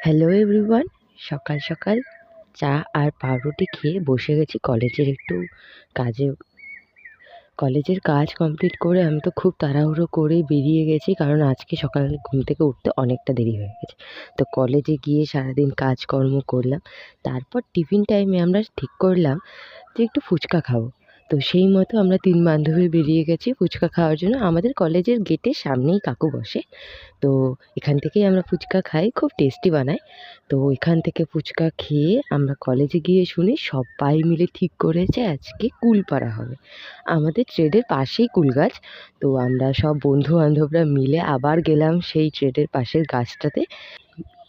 Hello everyone, সকাল সকাল চা আর পাউরুটি খেয়ে বসে গেছি কাজে। কলেজের কাজ কমপ্লিট করে আমি তো খুব তাড়াহুড়ো করে বেরিয়ে গেছি, কারণ আজকে সকালে ঘুম থেকে উঠতে অনেকটা দেরি হয়ে গেছে। তো কলেজে গিয়ে সারাদিন কাজকর্ম করলাম, তারপর টিফিন টাইমে আমরা ঠিক করলাম যে একটু ফুচকা খাবো। তো সেই মতো আমরা 3 বান্ধবী বেরিয়ে গেছি ফুচকা খাওয়ার জন্য। আমাদের কলেজের গেটের সামনেই কাকু বসে। তো এখান থেকেই আমরা ফুচকা খাই, খুব টেস্টি বানায়। তো এখান থেকে ফুচকা খেয়ে আমরা কলেজে গিয়ে শুনি সবাই মিলে ঠিক করেছে আজকে কুল পাড়া হবে। আমাদের ট্রেডের পাশেই কুল গাছ। তো আমরা সব বন্ধু-বান্ধবরা মিলে আবার গেলাম সেই ট্রেডের পাশের গাছটাতে।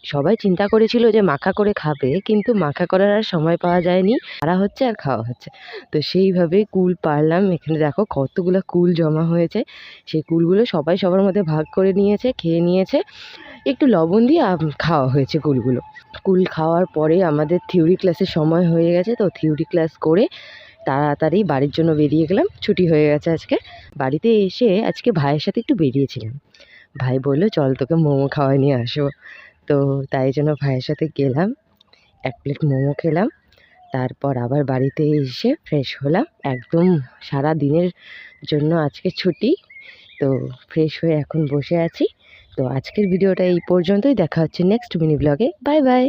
সবাই চিন্তা করেছিল যে মাখা করে খাবে, কিন্তু মাখা করার আর সময় পাওয়া যায়নি। পাড়া হচ্ছে আর খাওয়া হচ্ছে। তো সেইভাবে কুল পাড়লাম। এখানে দেখো কতগুলা কুল জমা হয়েছে। সেই কুলগুলো সবাই সবার মধ্যে ভাগ করে নিয়েছে, খেয়ে নিয়েছে। একটু লবণ দিয়ে খাওয়া হয়েছে কুলগুলো। কুল খাওয়ার পরে আমাদের থিওরি ক্লাসের সময় হয়ে গেছে। তো থিওরি ক্লাস করে তাড়াতাড়ি বাড়ির জন্য বেরিয়ে গেলাম। ছুটি হয়ে গেছে আজকে। বাড়িতে এসে আজকে ভাইয়ের সাথে একটু বেরিয়েছিলাম। ভাই বলল, "চল তোকে মোমো খাওয়ায় নিয়ে আসবো।" তো তাই জন্য ভাইয়ের সাথে গেলাম। ১ প্লেট মোমো খেলাম। তারপর আবার বাড়িতে এসে ফ্রেশ হলাম। একদম সারাদিনের জন্য আজকে ছুটি। তো ফ্রেশ হয়ে এখন বসে আছি। তো আজকের ভিডিওটা এই পর্যন্তই। দেখা হচ্ছে নেক্সট মিনি ব্লগে। Bye bye.